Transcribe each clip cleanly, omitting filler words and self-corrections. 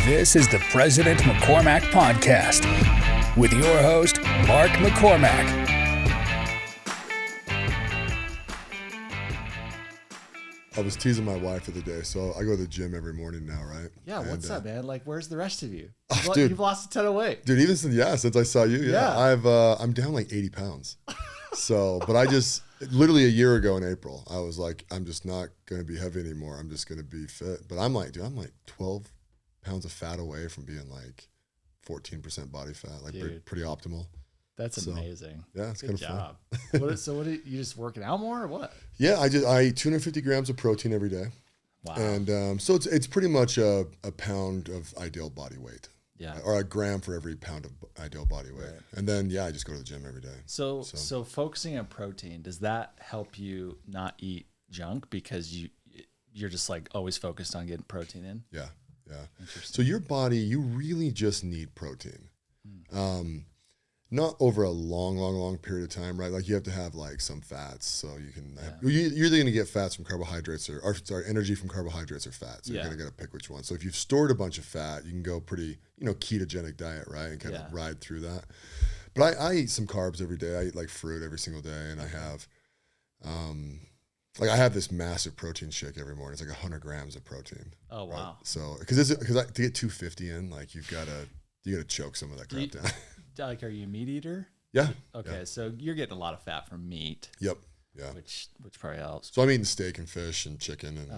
This is the President McCormack Podcast with your host, Mark McCormack. I was teasing my wife the other day, so I go to the gym every morning now, right? Yeah, what's up, man? Like, where's the rest of you? Dude, You've lost a ton of weight. Dude, even since I saw you, Yeah. I'm down like 80 pounds. So, but I just, literally a year ago in April, I was like, I'm just not going to be heavy anymore. I'm just going to be fit. But I'm like 12 pounds of fat away from being like 14% body fat, like pretty optimal. That's amazing. Yeah, it's kind of fun. What are you just working out more or what? Yeah, I eat 250 grams of protein every day. Wow. And so it's pretty much a pound of ideal body weight. Yeah. Or a gram for every pound of ideal body weight. Right. And then, I just go to the gym every day. So focusing on protein, does that help you not eat junk because you're just like always focused on getting protein in? Yeah. So your body, you really just need protein. Not over a long period of time, right? Like you have to have like some fats, so you can. You're either going to get fats from carbohydrates or energy from carbohydrates or fats. So you're going to pick which one. So if you've stored a bunch of fat, you can go pretty, ketogenic diet, right, and kind of ride through that. But I eat some carbs every day. I eat like fruit every single day, and I have, I have this massive protein shake every morning. It's like 100 grams of protein. Oh wow! Right? So because to get 250 in, like you gotta choke some of that crap down. Like, are you a meat eater? Yeah. Okay, so you're getting a lot of fat from meat. Yep. Yeah. Which probably helps. So I'm eating steak and fish and chicken and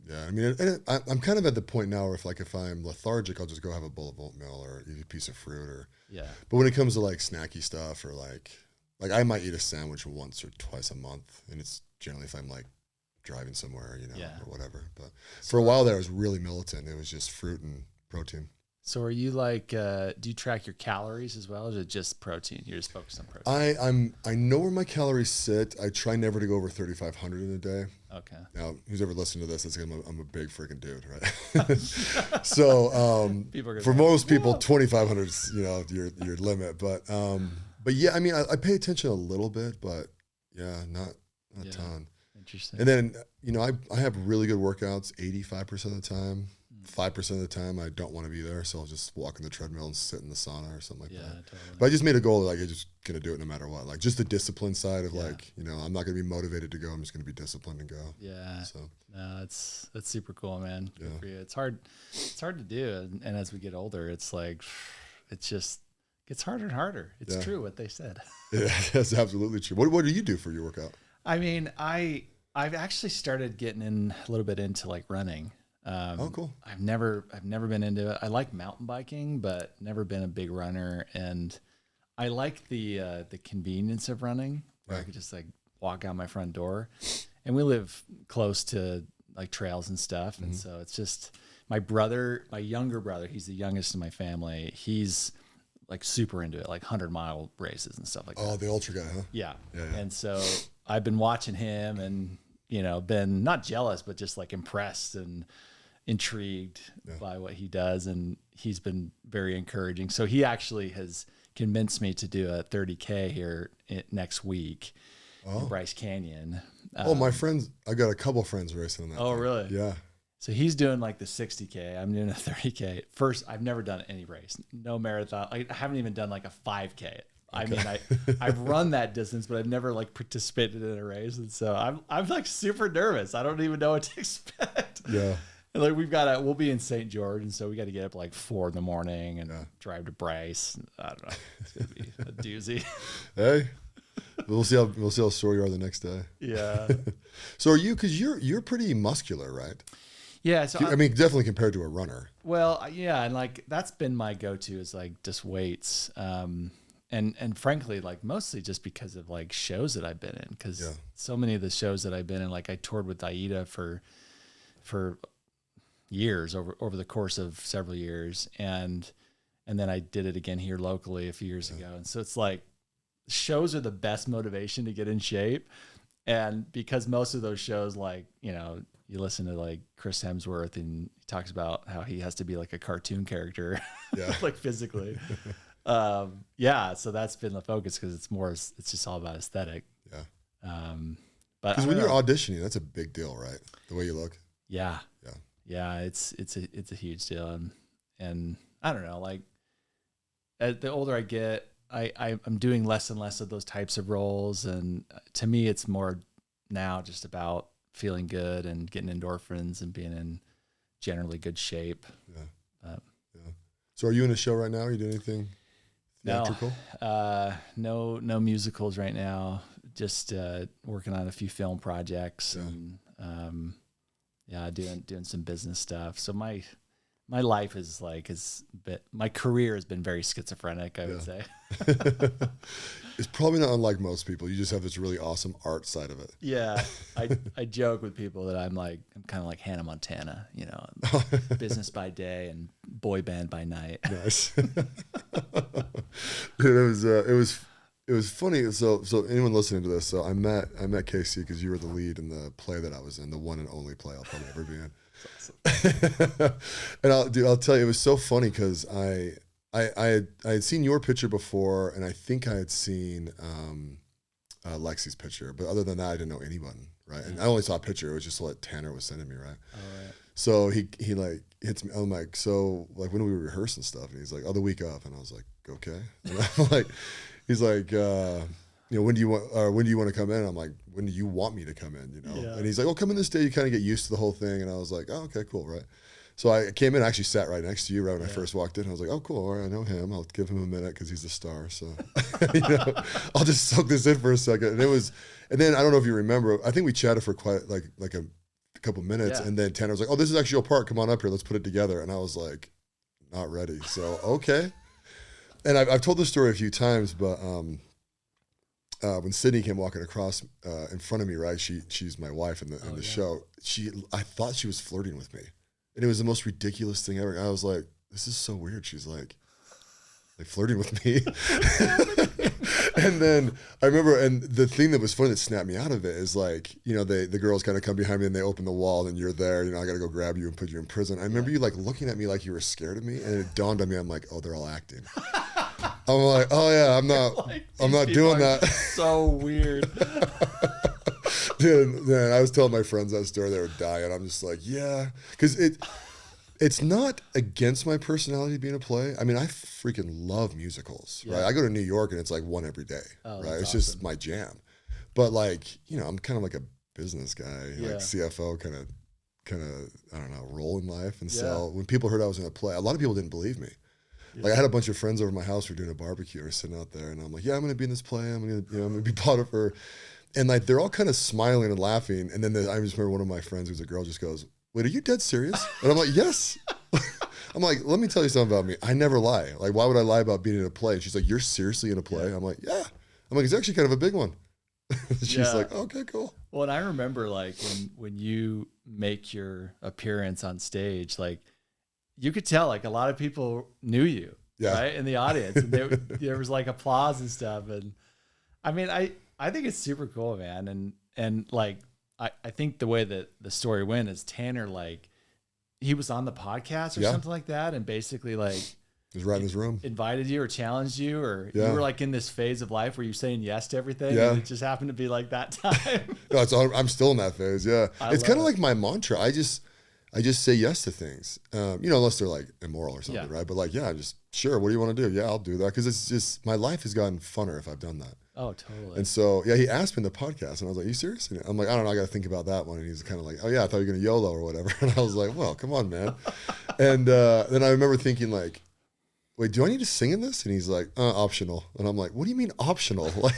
yeah. I mean, I'm kind of at the point now where if I'm lethargic, I'll just go have a bowl of oatmeal or eat a piece of fruit or. Yeah. But when it comes to like snacky stuff or like I might eat a sandwich once or twice a month, and it's generally if I'm like driving somewhere, or whatever. But for a while there, I was really militant. It was just fruit and protein. So are you like, do you track your calories as well, or is it just protein? You're just focused on protein? I know where my calories sit. I try never to go over 3,500 in a day. Okay. Now, who's ever listened to this, that's I'm a big freaking dude, right? So for most people, 2,500 is your limit. But yeah, I mean, I pay attention a little bit, but not a ton. Interesting. And then I have really good workouts 85% of the time. 5% of the time I don't want to be there, so I'll just walk on the treadmill and sit in the sauna or something like that. Totally. But I just made a goal that I'm just gonna do it no matter what. Like just the discipline side of I'm not gonna be motivated to go. I'm just gonna be disciplined and go. Yeah. So no, that's super cool, man. Good for you. It's hard to do, and as we get older, it's like it just gets harder and harder. It's true what they said. Yeah, that's absolutely true. What do you do for your workout? I mean, I've actually started getting in a little bit into like running. Cool. I've never been into it. I like mountain biking, but never been a big runner. And I like the convenience of running, where I could just like walk out my front door. And we live close to like trails and stuff. And so it's just my younger brother, he's the youngest in my family. He's like super into it, like 100-mile races and stuff like that. Oh, the ultra guy, huh? Yeah. And so I've been watching him and, been not jealous, but just like impressed and intrigued by what he does, and he's been very encouraging. So he actually has convinced me to do a 30K here next week in Bryce Canyon. My friends, I got a couple friends racing on that. Oh, really? Yeah. So he's doing like the 60K. I'm doing a 30K. First, I've never done any race, no marathon. I haven't even done like a 5K. Okay. I mean, I've run that distance, but I've never like participated in a race, and so I'm like super nervous. I don't even know what to expect. Yeah. And like we'll be in St. George, and so we got to get up like 4 a.m. and drive to Bryce. I don't know. It's gonna be a doozy. Hey, we'll see how sore you are the next day. Yeah. So are you? Because you're pretty muscular, right? Yeah. So I mean, definitely compared to a runner. Well, yeah, and like that's been my go-to is like just weights. And frankly, like mostly just because of like shows that I've been in, because so many of the shows that I've been in, like I toured with Aida for years over the course of several years, and then I did it again here locally a few years ago, and so it's like shows are the best motivation to get in shape, and because most of those shows, like you listen to like Chris Hemsworth and he talks about how he has to be like a cartoon character, like physically. So that's been the focus because it's just all about aesthetic. But because when you're auditioning, that's a big deal, right? The way you look. Yeah, it's a huge deal, and I don't know, like the older I get, I'm doing less and less of those types of roles. And to me, it's more now just about feeling good and getting endorphins and being in generally good shape. Yeah. So are you in a show right now? Are you doing anything theatrical? No musicals right now. Just working on a few film projects and doing some business stuff. So my life is my career has been very schizophrenic, I would say. It's probably not unlike most people. You just have this really awesome art side of it. Yeah. I joke with people that I'm kind of like Hannah Montana, business by day and boy band by night. Nice. It was funny. So anyone listening to this, so I met Casey because you were the lead in the play that I was in, the one and only play I'll probably ever be in. Awesome. And I'll tell you, it was so funny because I had seen your picture before, and I think I had seen Lexi's picture, but other than that, I didn't know anyone, right? And I only saw a picture. It was just what Tanner was sending me, right? Oh, right. So he like hits me. I'm like, so like when do we rehearse and stuff? And he's like, oh, the week of. And I was like, okay. And I'm like, he's like, when do you want to come in? And I'm like, when do you want me to come in? Yeah. And he's like, well, come in this day. You kind of get used to the whole thing. And I was like, oh, okay, cool, right? So I came in, I actually sat right next to you right when I first walked in. I was like, oh, cool, all right, I know him. I'll give him a minute because he's the star. So, I'll just soak this in for a second. And then I don't know if you remember, I think we chatted for quite like a couple minutes. Yeah. And then Tanner was like, oh, this is actually your part. Come on up here. Let's put it together. And I was like, not ready. So, okay. And I've told this story a few times, but when Sydney came walking across in front of me, right, she's my wife in the show. I thought she was flirting with me. And it was the most ridiculous thing ever. I was like, this is so weird. She's like flirting with me. And then I remember, and the thing that was funny that snapped me out of it is like, the girls kind of come behind me and they open the wall and you're there, I got to go grab you and put you in prison. I remember you like looking at me like you were scared of me. And it dawned on me, I'm like, oh, they're all acting. I'm like, oh yeah, I'm not doing that. So weird. Dude, man, I was telling my friends that story, they were dying. I'm just like, yeah, because it's not against my personality being a play. I mean, I freaking love musicals, right? I go to New York and it's like one every day, right? It's just my jam. But like, I'm kind of like a business guy, like CFO kind of, I don't know, role in life. And so when people heard I was in a play, a lot of people didn't believe me. Yeah. Like I had a bunch of friends over at my house who were doing a barbecue. We're sitting out there, and I'm like, "Yeah, I'm going to be in this play. I'm going to be Potiphar," and like they're all kind of smiling and laughing. And then I just remember one of my friends, who's a girl, just goes, "Wait, are you dead serious?" And I'm like, "Yes." I'm like, "Let me tell you something about me. I never lie. Like, why would I lie about being in a play?" And she's like, "You're seriously in a play?" I'm like, "Yeah." I'm like, "It's actually kind of a big one." She's like, "Okay, cool." Well, and I remember like when you make your appearance on stage, like. You could tell like a lot of people knew you, right, in the audience. And there was like applause and stuff. And I mean, I think it's super cool, man. And like, I think the way that the story went is Tanner, like he was on the podcast or something like that. And basically like, he was right in his room, invited you or challenged you, or you were like in this phase of life where you're saying yes to everything. And it just happened to be like that time. No, I'm still in that phase. Yeah. It's kind of like my mantra. I just say yes to things, unless they're like immoral or something, right? But like, just sure. What do you want to do? Yeah, I'll do that because it's just my life has gotten funner if I've done that. Oh, totally. And so he asked me in the podcast, and I was like, "Are you serious?" And I'm like, "I don't know. I got to think about that one." And he's kind of like, "Oh yeah, I thought you were gonna YOLO or whatever." And I was like, "Well, come on, man." And then I remember thinking like, "Wait, do I need to sing in this?" And he's like, "Optional." And I'm like, "What do you mean optional?" Like,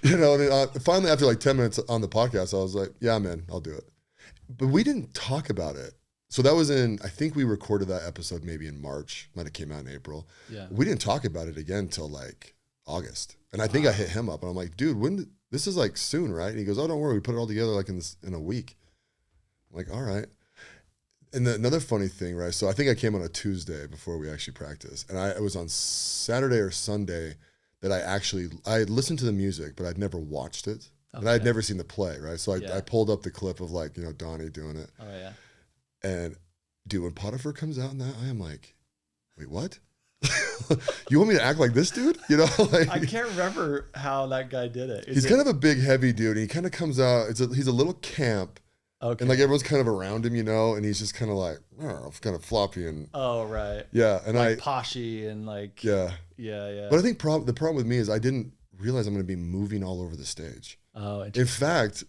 And then, finally after like 10 minutes on the podcast, I was like, "Yeah, I'm in. I'll do it." But we didn't talk about it. So that was I think we recorded that episode maybe in March, might have came out in April. Yeah. We didn't talk about it again till like August. And I think I hit him up and I'm like, "Dude, this is like soon, right?" And he goes, "Oh, don't worry. We put it all together like in a week." I'm like, all right. And another funny thing, right? So I think I came on a Tuesday before we actually practiced. And it was on Saturday or Sunday that I had listened to the music, but I'd never watched it. Okay. And I'd never seen the play, right? So I pulled up the clip of like, Donnie doing it. Oh, yeah. And dude, when Potiphar comes out in that, I am like, wait, what? You want me to act like this dude? Like I can't remember how that guy did it. He's kind of a big, heavy dude. And he kind of comes out. He's a little camp, Okay. And like everyone's kind of around him, and he's just kind of like, kind of floppy and. Oh, right. Yeah. And like poshy and like. Yeah. Yeah. But I think the problem with me is I didn't realize I'm going to be moving all over the stage. Oh, in fact,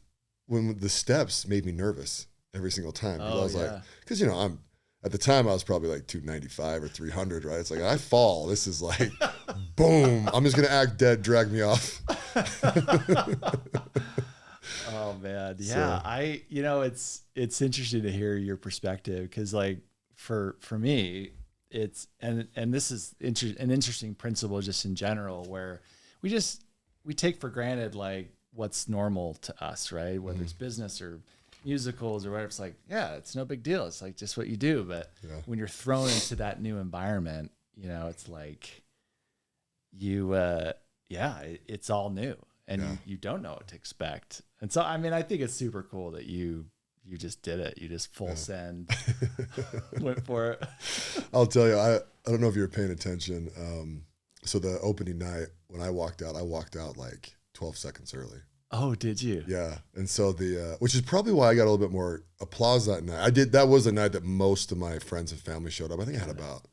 when the steps made me nervous every single time. I was like, because, at the time I was probably like 295 or 300, right? It's like, I fall. This is like, boom. I'm just going to act dead, drag me off. Oh man. Yeah. It's interesting to hear your perspective. Cause like for me, it's, and this is an interesting principle just in general, where we take for granted, like what's normal to us, right? Whether it's business or musicals or whatever, it's like, yeah, it's no big deal. It's like just what you do. But when you're thrown into that new environment, it's like it's all new and you don't know what to expect. And so, I mean, I think it's super cool that you just did it. You just full send went for it. I'll tell you, I don't know if you were paying attention. So the opening night, when I walked out like 12 seconds early. Oh, did you? Yeah. And so which is probably why I got a little bit more applause that night. That was the night that most of my friends and family showed up. I think I had about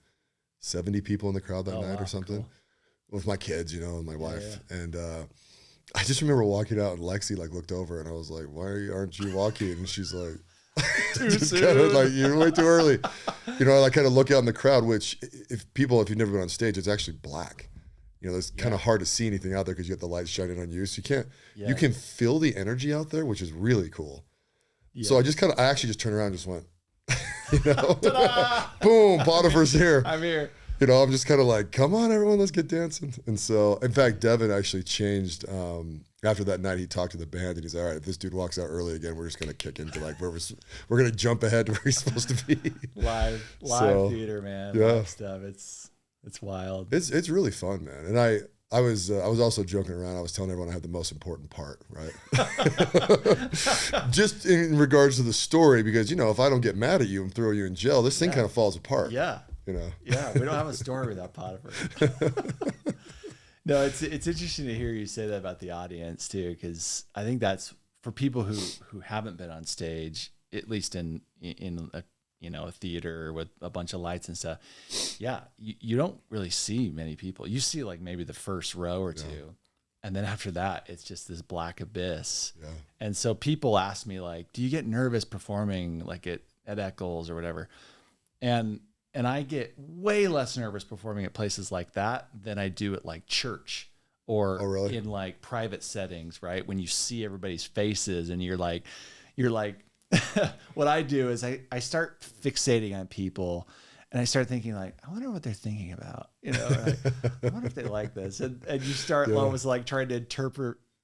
70 people in the crowd that night or something. Cool. With my kids, and my wife. Yeah. And I just remember walking out and Lexi like looked over and I was like, why aren't you walking? And she's like, too soon. Kind of like, you're way too early. I kind of look out in the crowd, which if you've never been on stage, it's actually black. It's kind of hard to see anything out there because you got the lights shining on you. So you can feel the energy out there, which is really cool. Yeah. So I actually just turned around and just went, boom, Potiphar's here. I'm here. I'm just kind of like, come on, everyone, let's get dancing. And so, in fact, Devin actually changed. After that night, he talked to the band and he's like, all right, if this dude walks out early again, we're just going to kick into like we're going to jump ahead to where he's supposed to be. Live theater, man. Yeah. Live stuff. It's wild. It's really fun, man. And I was also joking around. I was telling everyone I had the most important part, right? Just in regards to the story, because, if I don't get mad at you and throw you in jail, this thing kind of falls apart. Yeah. Yeah, we don't have a story without Potiphar. No, it's interesting to hear you say that about the audience too, because I think that's for people who haven't been on stage, at least in a theater with a bunch of lights and stuff. Yeah, you don't really see many people. You see like maybe the first row or two, and then after that, it's just this black abyss. Yeah. And so people ask me like, "Do you get nervous performing like at Eccles or whatever?" And I get way less nervous performing at places like that than I do at like church or in like private settings, right? When you see everybody's faces and you're like, what I do is I start fixating on people and I start thinking like, I wonder what they're thinking about, I wonder if they like this. And you start almost like trying to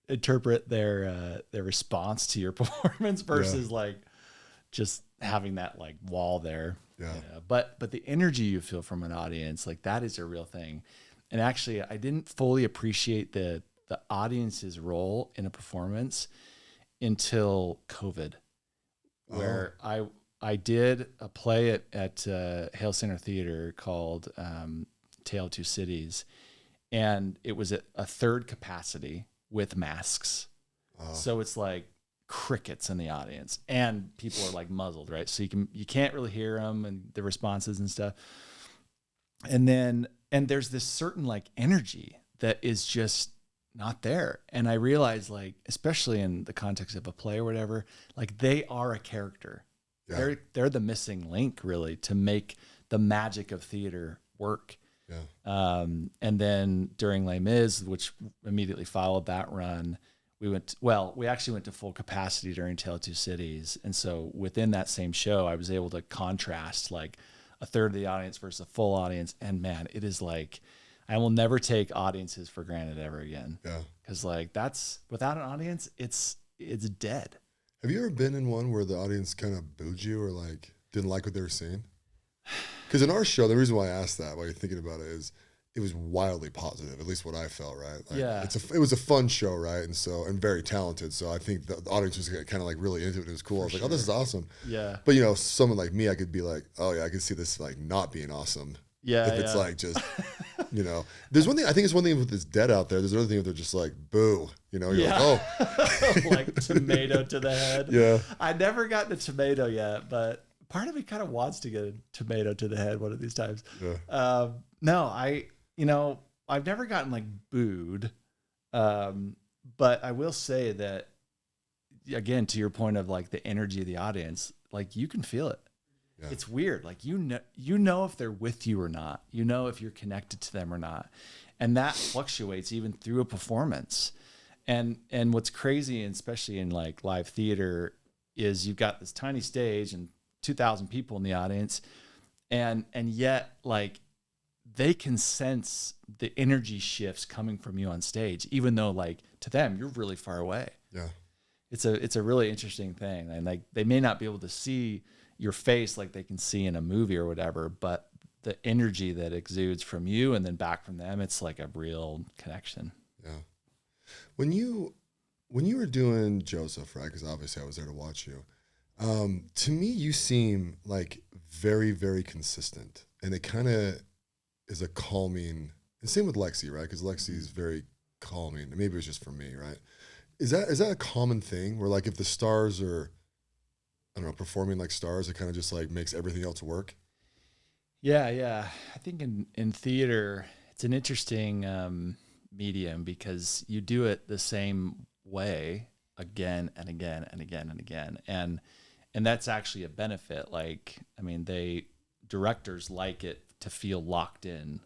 interpret their response to your performance versus like just having that like wall there. Yeah. But the energy you feel from an audience, like that is a real thing. And actually I didn't fully appreciate the audience's role in a performance until COVID, where I did a play at Hale Center Theater called Tale of Two Cities. And it was at a third capacity with masks. So it's like crickets in the audience and people are like muzzled, right? So you can't really hear them and the responses and stuff. And there's this certain like energy that is just not there. And I realized like, especially in the context of a play or whatever, like they are a character. Yeah. They're the missing link really to make the magic of theater work. Yeah. And then during Les Mis, which immediately followed that run, we actually went to full capacity during Tale of Two Cities. And so within that same show, I was able to contrast like a third of the audience versus a full audience. And man, it is like, I will never take audiences for granted ever again. Yeah. Cause like without an audience, it's dead. Have you ever been in one where the audience kind of booed you or like didn't like what they were seeing? Cause in our show, the reason why I asked that while you're thinking about it is, it was wildly positive, at least what I felt, right? Like, yeah. It was a fun show, right? And very talented. So I think the audience was kind of like really into it. It was cool. I was like, oh, this is awesome. Yeah. But someone like me, I could be like, oh yeah, I could see this like not being awesome. Yeah. If it's like just, there's one thing, I think it's one thing if it's dead out there. There's another thing if they're just like, boo, you're like, oh. Like tomato to the head. Yeah. I never gotten a tomato yet, but part of me kind of wants to get a tomato to the head one of these times. Yeah. No, I've never gotten like booed. But I will say that, again, to your point of like the energy of the audience, like you can feel it. Yeah. It's weird. Like, you know if they're with you or not, if you're connected to them or not. And that fluctuates even through a performance. And what's crazy, and especially in like live theater, is you've got this tiny stage and 2,000 people in the audience. And yet like they can sense the energy shifts coming from you on stage, even though like to them, you're really far away. Yeah. It's a really interesting thing. And like, they may not be able to see your face like they can see in a movie or whatever, but the energy that exudes from you and then back from them, it's like a real connection. Yeah. When you were doing Joseph, right? Because obviously I was there to watch you. To me, you seem like very, very consistent, and it kind of is a calming. And same with Lexi, right? Because Lexi is very calming. Maybe it was just for me, right? Is that a common thing where like if the stars are, I don't know, performing like stars, it kind of just like makes everything else work? Yeah. I think in theater, it's an interesting medium because you do it the same way again and again and again and again. And that's actually a benefit. Like, I mean, directors like it to feel locked in,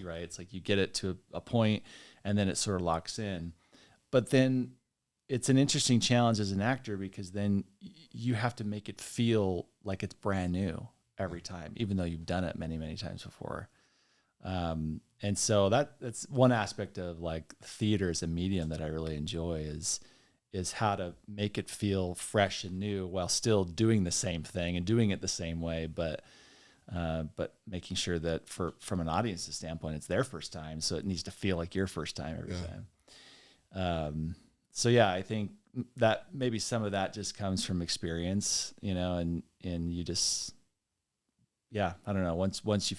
right? It's like you get it to a point and then it sort of locks in. But then it's an interesting challenge as an actor because then you have to make it feel like it's brand new every time, even though you've done it many, many times before. And so that's one aspect of like theater as a medium that I really enjoy is how to make it feel fresh and new while still doing the same thing and doing it the same way, but making sure that from an audience's standpoint, it's their first time. So it needs to feel like your first time every time. So yeah, I think that maybe some of that just comes from experience, and you just, I don't know. Once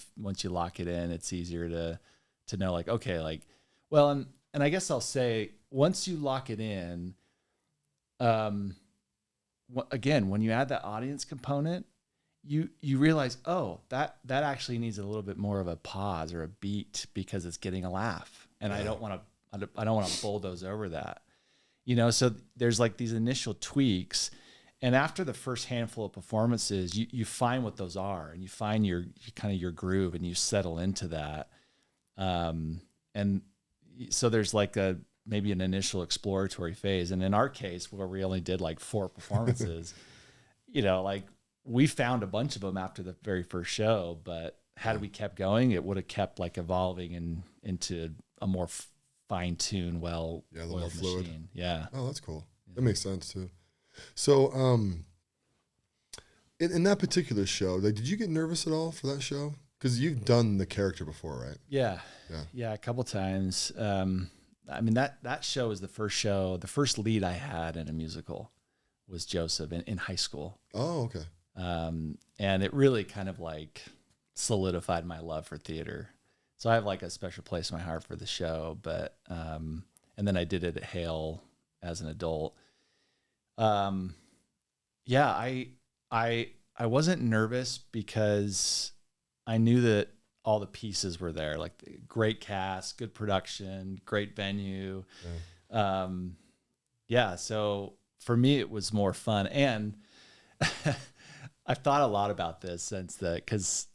you lock it in, it's easier to know like, okay, like, well, and I guess I'll say once you lock it in, again, when you add that audience component, you realize, oh, that actually needs a little bit more of a pause or a beat because it's getting a laugh, and I don't want to bulldoze over that. So there's like these initial tweaks, and after the first handful of performances, you find what those are, and you find your kind of your groove, and you settle into that. And so there's like maybe an initial exploratory phase. And in our case, where we only did like 4 performances, like we found a bunch of them after the very first show, but had we kept going, it would have kept like evolving into a more fine-tuned, well-oiled machine. Yeah. Oh, that's cool. Yeah. That makes sense too. So, in that particular show, like, did you get nervous at all for that show? Because you've done the character before, right? Yeah, a couple times. I mean, that show was the first lead I had in a musical was Joseph in high school. Oh, okay. And it really kind of like solidified my love for theater. So I have like a special place in my heart for the show, but, and then I did it at Hale as an adult. I wasn't nervous because I knew that all the pieces were there, like the great cast, good production, great venue. Yeah. So for me, it was more fun. And I've thought a lot about this since because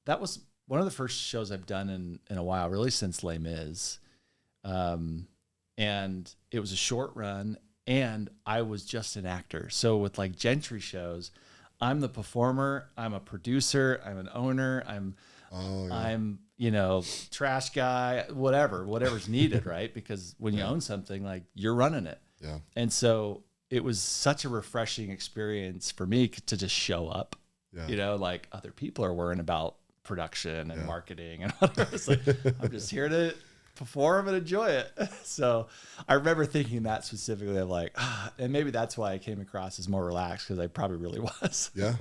that was one of the first shows I've done in a while, really since Les Mis. And it was a short run and I was just an actor. So with like Gentry shows, I'm the performer, I'm a producer, I'm an owner, I'm trash guy, whatever's needed, right? Because when you own something, like you're running it. Yeah. And so it was such a refreshing experience for me to just show up, like other people are worrying about production and marketing and whatever. It's like, I'm just here to perform and enjoy it. So I remember thinking that specifically of like, and maybe that's why I came across as more relaxed because I probably really was. Yeah.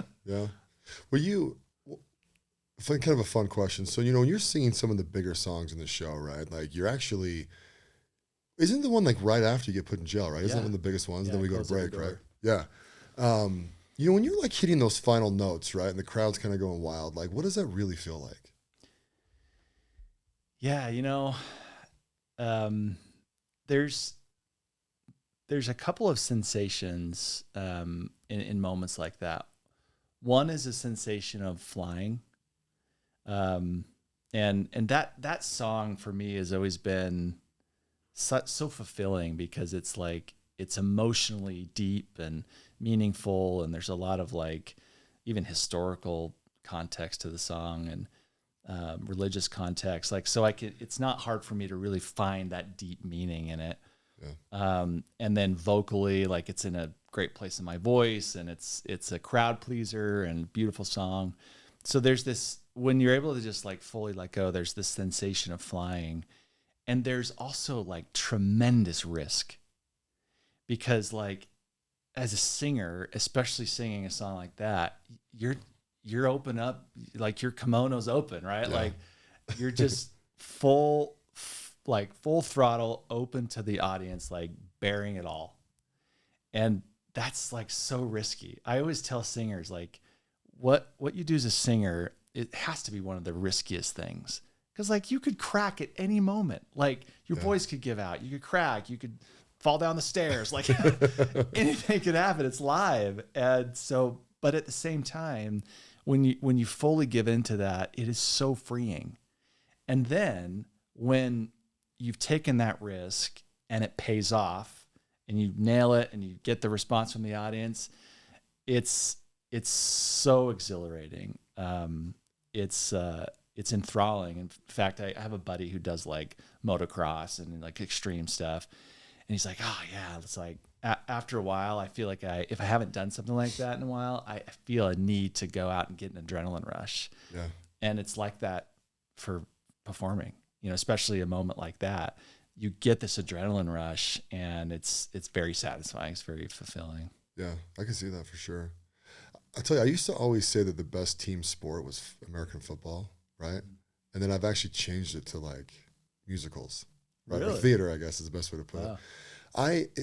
Were you, kind of a fun question. So, when you're singing some of the bigger songs in the show, right? Like you're actually, isn't the one like right after you get put in jail, right? Isn't that one of the biggest ones? Then we go to break, right? Yeah. When you're like hitting those final notes, right? And the crowd's kind of going wild, like what does that really feel like? Yeah. There's a couple of sensations, in moments like that. One is a sensation of flying. And that song for me has always been so fulfilling because it's like, it's emotionally deep and meaningful. And there's a lot of like even historical context to the song and religious context. Like, so it's not hard for me to really find that deep meaning in it. Yeah. And then vocally, like it's in a great place in my voice and it's a crowd pleaser and beautiful song. So there's this, when you're able to just like fully let go, there's this sensation of flying. And there's also like tremendous risk because like as a singer, especially singing a song like that, you're open up, like your kimono's open, right? Yeah. Like you're just full throttle open to the audience, like bearing it all. And that's like so risky. I always tell singers like what you do as a singer, it has to be one of the riskiest things. Cause like you could crack at any moment. Like your voice could give out, you could crack, you could fall down the stairs, like anything could happen. It's live. And so, but at the same time, when you fully give into that, it is so freeing. And then when you've taken that risk and it pays off and you nail it and you get the response from the audience, it's so exhilarating. It's enthralling. In fact, I have a buddy who does like motocross and like extreme stuff. And he's like, oh yeah, it's like after a while, I feel like if I haven't done something like that in a while, I feel a need to go out and get an adrenaline rush. Yeah. And it's like that for performing, especially a moment like that, you get this adrenaline rush and it's very satisfying. It's very fulfilling. Yeah, I can see that for sure. I tell you, I used to always say that the best team sport was American football, right? And then I've actually changed it to like musicals, right? Really? Or theater, I guess is the best way to put it.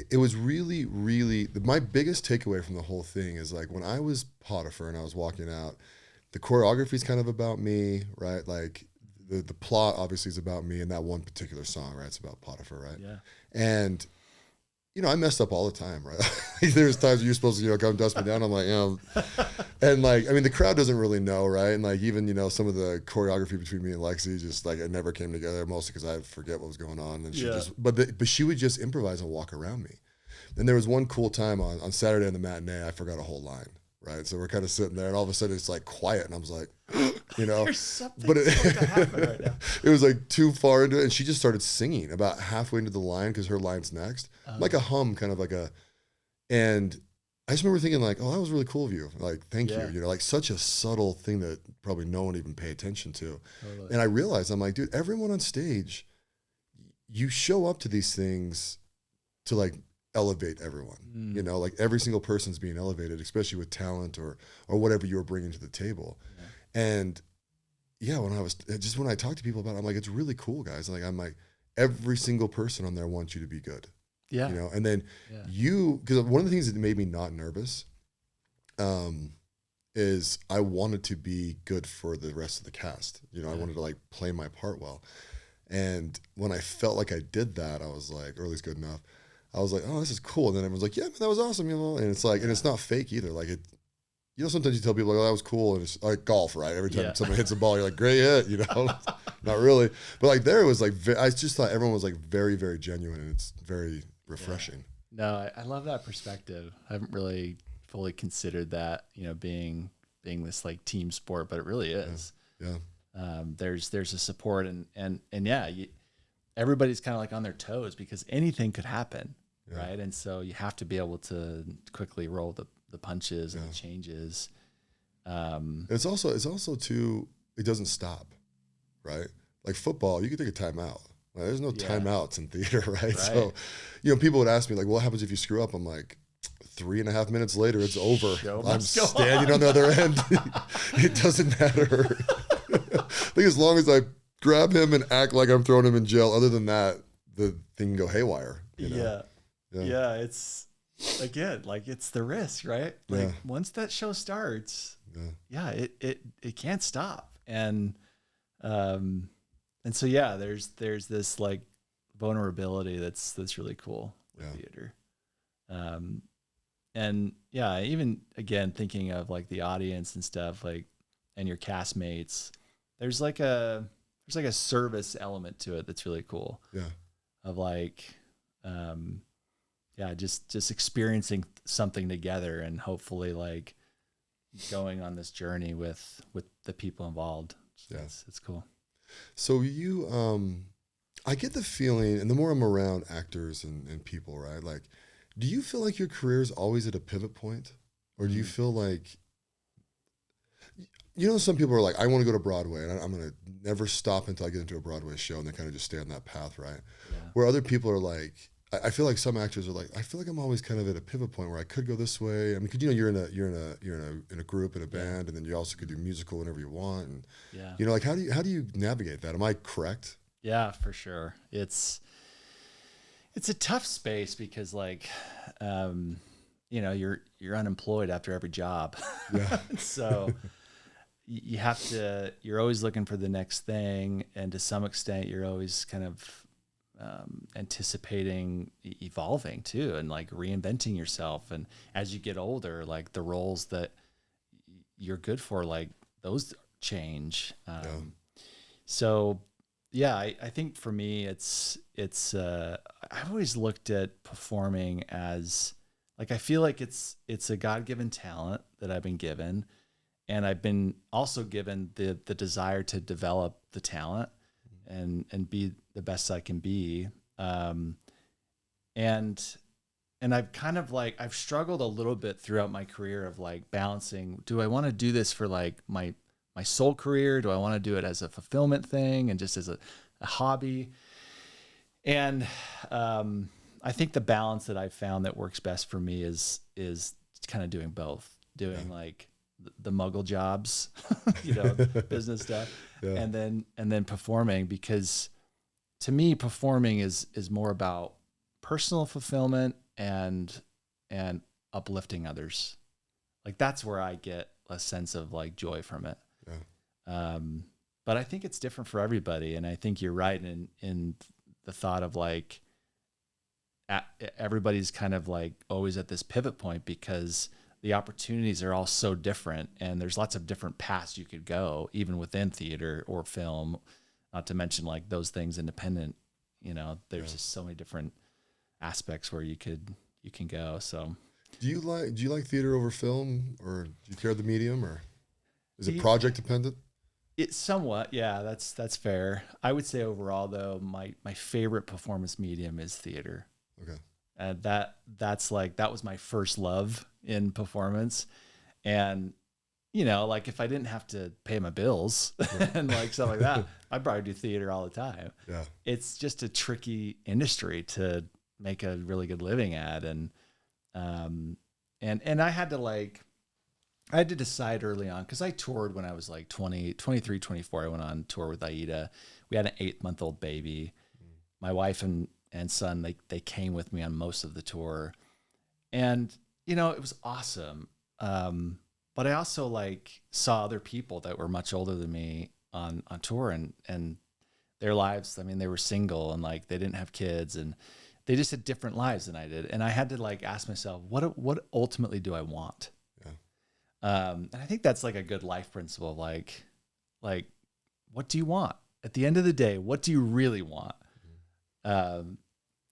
It was really, really, my biggest takeaway from the whole thing is like when I was Potiphar and I was walking out, the choreography is kind of about me, right? Like the plot obviously is about me and that one particular song, right? It's about Potiphar, right? Yeah. And I messed up all the time, right? There's times you're supposed to, come dust me down. I'm like, and like, I mean, the crowd doesn't really know, right? And like, even, some of the choreography between me and Lexi, just like, it never came together, mostly because I forget what was going on. And she but she would just improvise and walk around me. And there was one cool time on Saturday in the matinee, I forgot a whole line, right? So we're kind of sitting there and all of a sudden it's like quiet. And I was like, there's something but supposed to happen right now. It was like too far into it. And she just started singing about halfway into the line because her line's next. Like a hum, kind of like and I just remember thinking like, oh, that was really cool of you. Like, thank you. Like such a subtle thing that probably no one even pay attention to. Totally. And I realized, I'm like, dude, everyone on stage, you show up to these things to like elevate everyone, like every single person's being elevated, especially with talent or whatever you're bringing to the table. Yeah. And when I talk to people about it, I'm like, it's really cool, guys. Like, I'm like, every single person on there wants you to be good. Yeah. And then because one of the things that made me not nervous, is I wanted to be good for the rest of the cast. I wanted to like play my part well. And when I felt like I did that, I was like, or at least good enough, I was like, oh, this is cool. And then everyone's like, yeah, man, that was awesome. And it's like, and it's not fake either. Like sometimes you tell people like, oh, that was cool. And it's like golf, right? Every time someone hits a ball, you're like, great hit, not really. But like there it was like, I just thought everyone was like very, very genuine and it's very refreshing. Yeah. No, I love that perspective. I haven't really fully considered that, being this like team sport, but it really is. Yeah. There's a support and everybody's kind of like on their toes because anything could happen. Yeah. Right. And so you have to be able to quickly roll the punches and the changes. It's also too, it doesn't stop, right? Like football, you can take a timeout. Like, there's no timeouts in theater, right? So, people would ask me like, what happens if you screw up? I'm like, 3.5 minutes later, it's over. I'm standing on the other end. It doesn't matter. think as long as I grab him and act like I'm throwing him in jail, other than that, the thing can go haywire. You know? Yeah. It's again, like it's the risk, right? Like once that show starts, it can't stop. And so there's this like vulnerability that's really cool with theater. And even again, thinking of like the audience and stuff, like, and your castmates, there's like a service element to it that's really cool. Yeah. Of like, just experiencing something together and hopefully like going on this journey with the people involved. So it's cool. So I get the feeling, and the more I'm around actors and people, right? Like, do you feel like your career is always at a pivot point? Or do you feel like, some people are like, I want to go to Broadway and I'm going to never stop until I get into a Broadway show, and they kind of just stay on that path, right? Yeah. Where other people are like, I feel like some actors are like, I feel like I'm always kind of at a pivot point where I could go this way. I mean, 'cause, you're in a group, in a band, and then you also could do musical whenever you want. And, like, how do you navigate that? Am I correct? Yeah, for sure. It's a tough space because like, you're unemployed after every job. Yeah. So you're always looking for the next thing. And to some extent, you're always kind of anticipating evolving too, and like reinventing yourself. And as you get older, like the roles that you're good for, like those change. So I think for me, I've always looked at performing as like, I feel like it's a God-given talent that I've been given. And I've been also given the desire to develop the talent and be the best I can be. And I've kind of like, I've struggled a little bit throughout my career of like balancing, do I want to do this for like my soul career? Do I want to do it as a fulfillment thing and just as a hobby? And I think the balance that I've found that works best for me is kind of doing both, like the muggle jobs, business stuff, and then performing, because to me, performing is more about personal fulfillment and uplifting others. Like that's where I get a sense of like joy from it. Yeah. But I think it's different for everybody. And I think you're right in the thought of like, everybody's kind of like always at this pivot point because the opportunities are all so different, and there's lots of different paths you could go, even within theater or film, not to mention like those things independent, there's just so many different aspects where you can go. So do you like theater over film, or do you care the medium, or is it project dependent? It's somewhat, yeah, that's fair. I would say overall though, my favorite performance medium is theater. Okay. And that was my first love in performance. And, like if I didn't have to pay my bills and like stuff like that, I'd probably do theater all the time. Yeah. It's just a tricky industry to make a really good living at. And I had to decide early on, because I toured when I was like 23, 24. I went on tour with Aida. We had an 8-month-old baby. My wife and son, they came with me on most of the tour. And, it was awesome. But I also like saw other people that were much older than me on tour, and their lives, I mean, they were single and like they didn't have kids, and they just had different lives than I did. And I had to like ask myself, what ultimately do I want? And I think that's like a good life principle of like, what do you want? At the end of the day, what do you really want?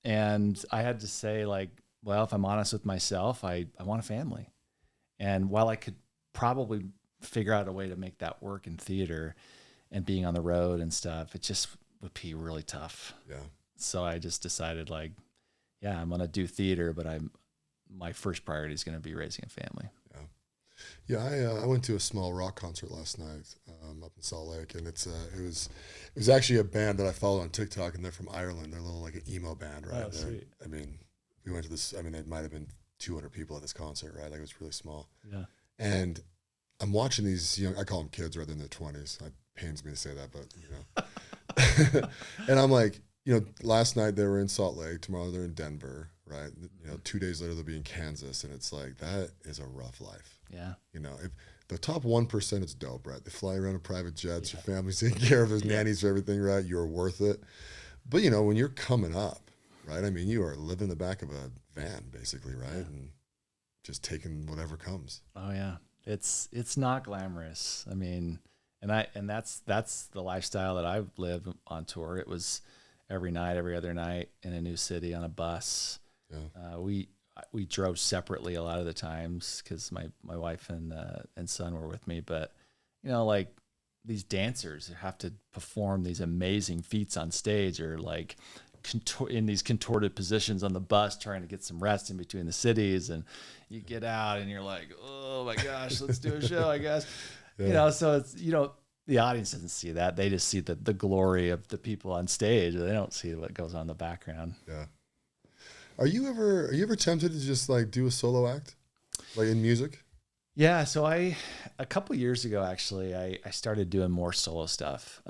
And I had to say like, well, if I'm honest with myself, I want a family. And while I could probably figure out a way to make that work in theater and being on the road and stuff, it just would be really tough. Yeah. So I just decided like, yeah, I'm going to do theater, but my first priority is going to be raising a family. Yeah, I went to a small rock concert last night up in Salt Lake, and it was actually a band that I follow on TikTok, and they're from Ireland. They're a little like an emo band, right? Oh, sweet. I mean, we went to this. I mean, there might have been 200 people at this concert, right? Like it was really small. Yeah. And I'm watching these young. I call them kids, rather than their 20s. pains me to say that, but and I'm like, last night they were in Salt Lake, tomorrow they're in Denver, right? 2 days later they'll be in Kansas, and it's like, that is a rough life. Yeah. If the top 1%, it's dope, right? They fly around in private jets, your family's taken care of, there's nannies for everything, right? You're worth it. But when you're coming up, right? I mean, you are living in the back of a van, basically, right? And just taking whatever comes. Oh yeah, it's not glamorous. I mean, and that's the lifestyle that I've lived on tour. It was every night, every other night in a new city on a bus. Yeah. We drove separately a lot of the times because my wife and son were with me. But like these dancers have to perform these amazing feats on stage, or like in these contorted positions on the bus, trying to get some rest in between the cities, and you get out and you're like, oh my gosh, let's do a show, I guess. So it's the audience doesn't see that. They just see the glory of the people on stage. They don't see what goes on in the background. Yeah. Are you ever tempted to just like do a solo act, like in music? Yeah. So a couple years ago, actually, I started doing more solo stuff.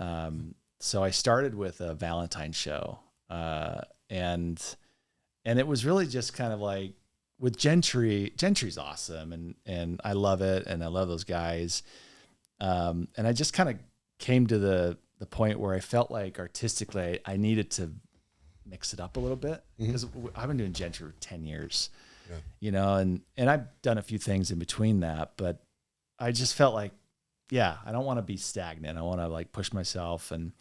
So I started with a Valentine's show. And it was really just kind of like with Gentry's awesome. And I love it. And I love those guys. And I just kind of came to the point where I felt like artistically I needed to mix it up a little bit, because I've been doing Gentry for 10 years, and I've done a few things in between that, but I just felt like, I don't want to be stagnant. I want to like push myself. And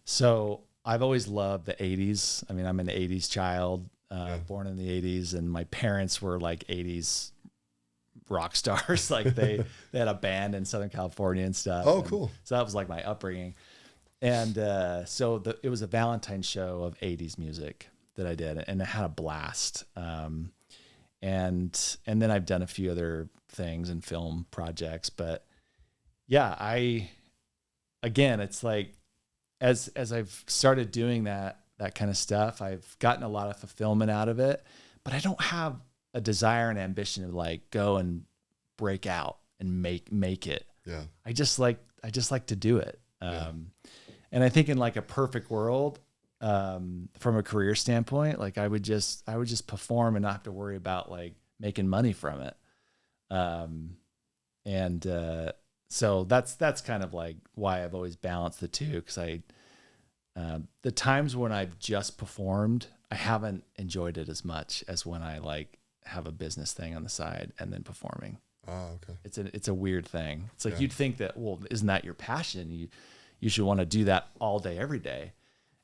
so I've always loved the 80s. I mean, I'm an 80s child, born in the 80s, and my parents were like 80s rock stars. Like they had a band in Southern California and stuff. Oh, cool. So that was like my upbringing. And so it was a Valentine's show of 80s music that I did, and I had a blast. And then I've done a few other things and film projects, but again, it's like, as I've started doing that kind of stuff, I've gotten a lot of fulfillment out of it, but I don't have a desire and ambition to like go and break out and make it. Yeah. I just like to do it. And I think in like a perfect world, from a career standpoint, like I would just perform and not have to worry about like making money from it. So that's kind of like why I've always balanced the two. Cause the times when I've just performed, I haven't enjoyed it as much as when I like have a business thing on the side and then performing. Oh, okay. It's a weird thing. It's like, you'd think that, well, isn't that your passion? You should want to do that all day, every day.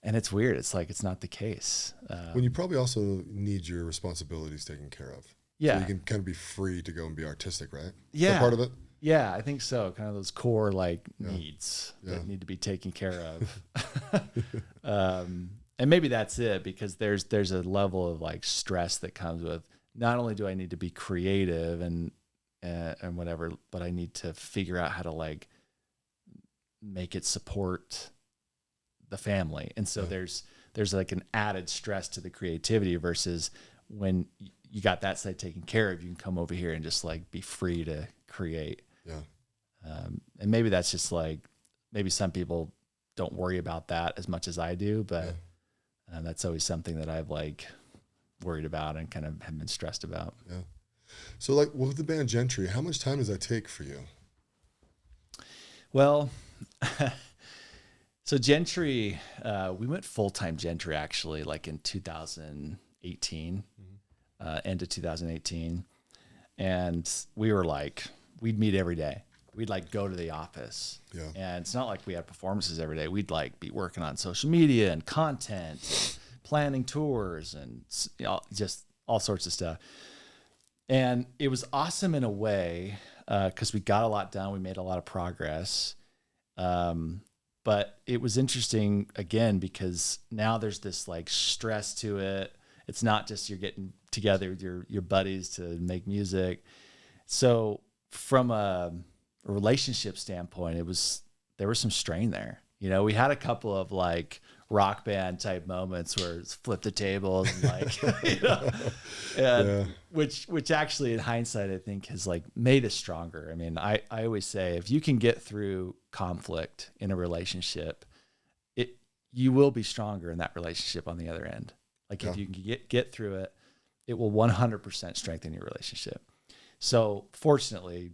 And it's weird. It's like, it's not the case. When you probably also need your responsibilities taken care of. Yeah. So you can kind of be free to go and be artistic, right? Yeah. Is that part of it? Yeah, I think so. Kind of those core like needs that need to be taken care of. And maybe that's it, because there's a level of like stress that comes with, not only do I need to be creative and whatever, but I need to figure out how to like make it support the family. And so there's like an added stress to the creativity, versus when you got that side taken care of, you can come over here and just like be free to create. Yeah. And maybe that's just like, maybe some people don't worry about that as much as I do, but that's always something that I've like worried about and kind of have been stressed about. Yeah. So like with the band Gentry, how much time does that take for you? Well, so Gentry, we went full-time Gentry actually like in 2018, end of 2018. And we were like, we'd meet every day. We'd like go to the office. Yeah. And it's not like we had performances every day. We'd like be working on social media and content, and planning tours, and just all sorts of stuff. And it was awesome in a way, because we got a lot done. We made a lot of progress. But it was interesting again, because now there's this like stress to it. It's not just you're getting together with your buddies to make music. So from a relationship standpoint, there was some strain there. We had a couple of like rock band type moments where it's flip the tables and like, you know, and which actually in hindsight, I think has like made us stronger. I mean, I always say if you can get through conflict in a relationship, you will be stronger in that relationship on the other end. Like if you can get through it, it will 100% strengthen your relationship. So fortunately,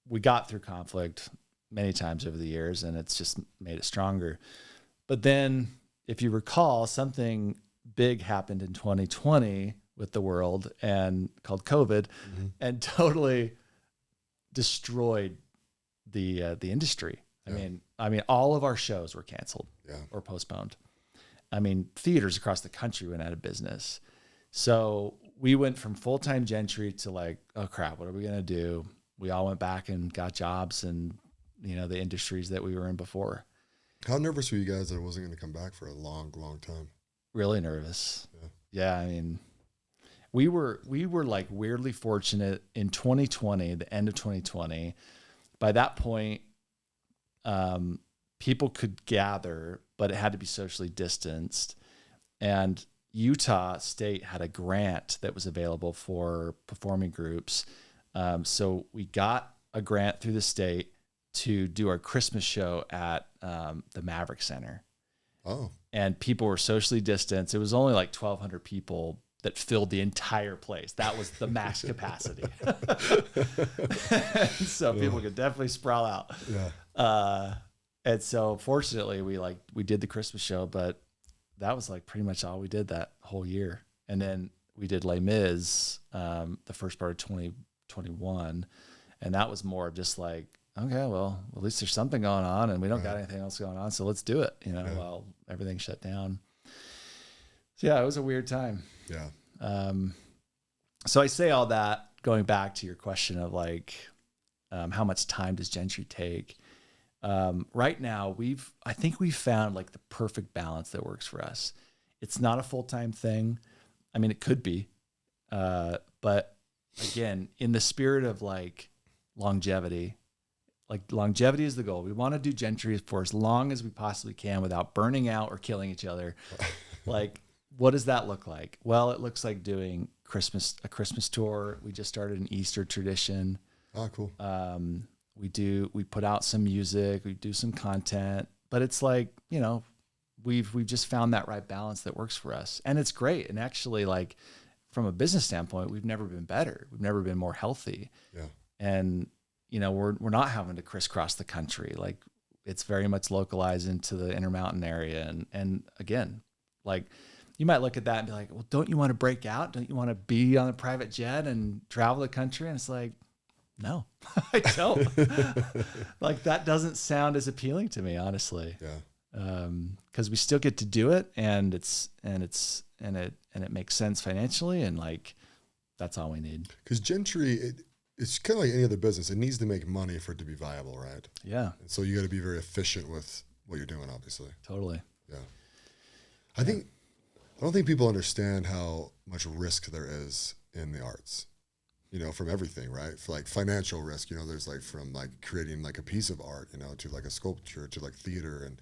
we got through conflict many times over the years, and it's just made it stronger. But then, if you recall, something big happened in 2020 with the world and called COVID, and totally destroyed the industry. I mean, all of our shows were canceled or postponed. I mean, theaters across the country went out of business. So we went from full-time Gentry to like, oh crap, what are we going to do? We all went back and got jobs in, you know, the industries that we were in before. How nervous were you guys that it wasn't going to come back for a long, long time? Really nervous. Yeah. I mean, we were like weirdly fortunate in 2020, the end of 2020. By that point, people could gather, but it had to be socially distanced. And Utah State had a grant that was available for performing groups. So we got a grant through the state to do our Christmas show at the Maverick Center. Oh. And people were socially distanced. It was only like 1,200 people that filled the entire place. That was the max capacity. So people could definitely sprawl out. Yeah. And so fortunately we did the Christmas show, but that was like pretty much all we did that whole year. And then we did Les Mis, the first part of 2021. And that was more just like, okay, well, at least there's something going on and we don't got anything else going on. So let's do it, you know, while everything shut down. So yeah, it was a weird time. Yeah. So I say all that going back to your question of like, how much time does Gentry take? Right now I think we've found like the perfect balance that works for us. It's not a full-time thing. I mean, it could be, but again, in the spirit of like longevity is the goal. We want to do Gentry for as long as we possibly can without burning out or killing each other. Like, what does that look like? Well, it looks like doing a Christmas tour. We just started an Easter tradition. Oh, cool. We put out some music, we do some content, but it's like, you know, we've just found that right balance that works for us. And it's great. And actually, like from a business standpoint, we've never been better. We've never been more healthy. Yeah. And, you know, we're not having to crisscross the country. Like it's very much localized into the Intermountain area. And again, like you might look at that and be like, well, don't you want to break out? Don't you want to be on a private jet and travel the country? And it's like, no, I don't. Like that doesn't sound as appealing to me, honestly. Yeah. Because we still get to do it, and it makes sense financially, and like that's all we need. Because Gentry, it's kind of like any other business. It needs to make money for it to be viable, right? Yeah. And so you got to be very efficient with what you're doing, obviously. Totally. Yeah. I don't think people understand how much risk there is in the arts. You know, from everything, right? For like financial risk, you know, there's like from like creating like a piece of art, you know, to like a sculpture, to like theater. And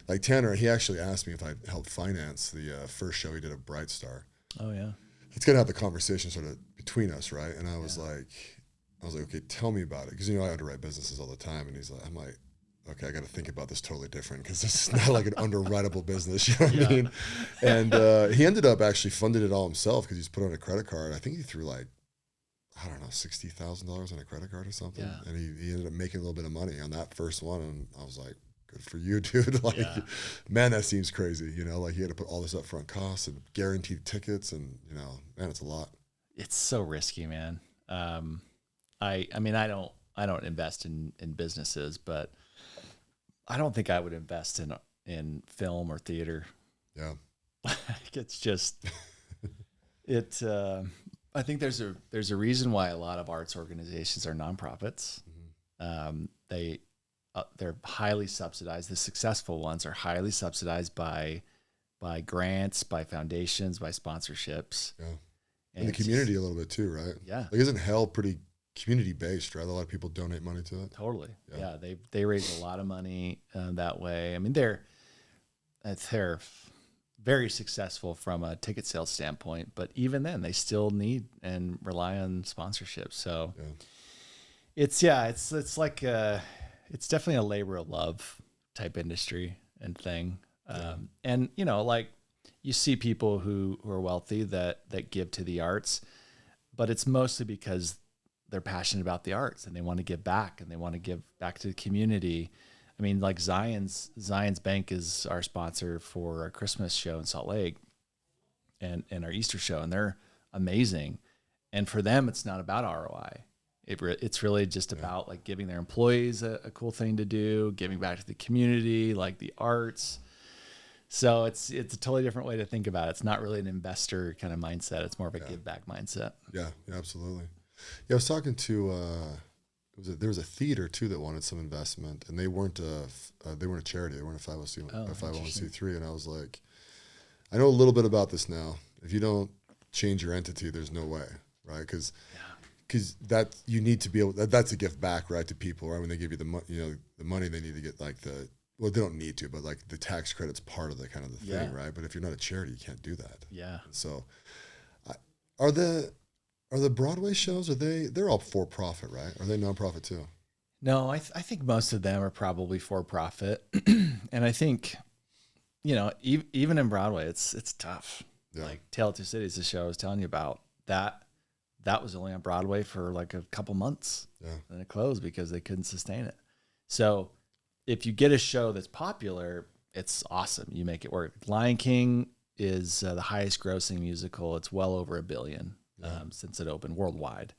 like Tanner, he actually asked me if I'd help finance the first show he did at Bright Star. Oh, yeah. It's going to have the conversation sort of between us, right? And I was like, okay, tell me about it. Because, you know, I underwrite businesses all the time. And I'm like, okay, I got to think about this totally different because this is not like an underwritable business, you know what I mean? And he ended up actually funding it all himself because he's put on a credit card. I think he threw like, I don't know, $60,000 on a credit card or something. Yeah. And he ended up making a little bit of money on that first one. And I was like, good for you, dude. Like, man, that seems crazy. You know, like you had to put all this upfront costs and guaranteed tickets and, you know, man, it's a lot. It's so risky, man. I mean, I don't invest in businesses, but I don't think I would invest in film or theater. Yeah. It's just, I think there's a reason why a lot of arts organizations are nonprofits. Mm-hmm. They're highly subsidized. The successful ones are highly subsidized by grants, by foundations, by sponsorships. Yeah, and the community a little bit too, right? Yeah, like isn't Hell pretty community based, right? A lot of people donate money to it. Totally. Yeah, they raise a lot of money that way. I mean, very successful from a ticket sales standpoint, but even then they still need and rely on sponsorship. So it's like it's definitely a labor of love type industry and thing. And you know, like you see people who are wealthy that give to the arts, but it's mostly because they're passionate about the arts and they want to give back and they want to give back to the community. I mean, like Zion's Bank is our sponsor for our Christmas show in Salt Lake and our Easter show, and they're amazing. And for them, it's not about ROI. It's really just about like giving their employees a cool thing to do, giving back to the community, like the arts. So it's a totally different way to think about it. It's not really an investor kind of mindset. It's more of a give back mindset. Yeah, absolutely. Yeah, I was talking to there was a theater too that wanted some investment, and they weren't a charity. They weren't a 501c3. And I was like, I know a little bit about this now. If you don't change your entity, there's no way, right? Because that you need to be able. That's a gift back, right, to people. Right, when they give you the money, they need to get like they don't need to, but like the tax credit's part of the kind of the thing, right? But if you're not a charity, you can't do that. Yeah. And so, are the Broadway shows, they're all for profit, right? Are they nonprofit too? No, I think most of them are probably for profit. And I think, you know, even in Broadway, it's tough. Yeah. Like Tale of Two Cities, the show I was telling you about, that was only on Broadway for like a couple months. Yeah. And it closed because they couldn't sustain it. So if you get a show that's popular, it's awesome. You make it work. Lion King is the highest grossing musical. It's well over $1 billion. Since it opened worldwide.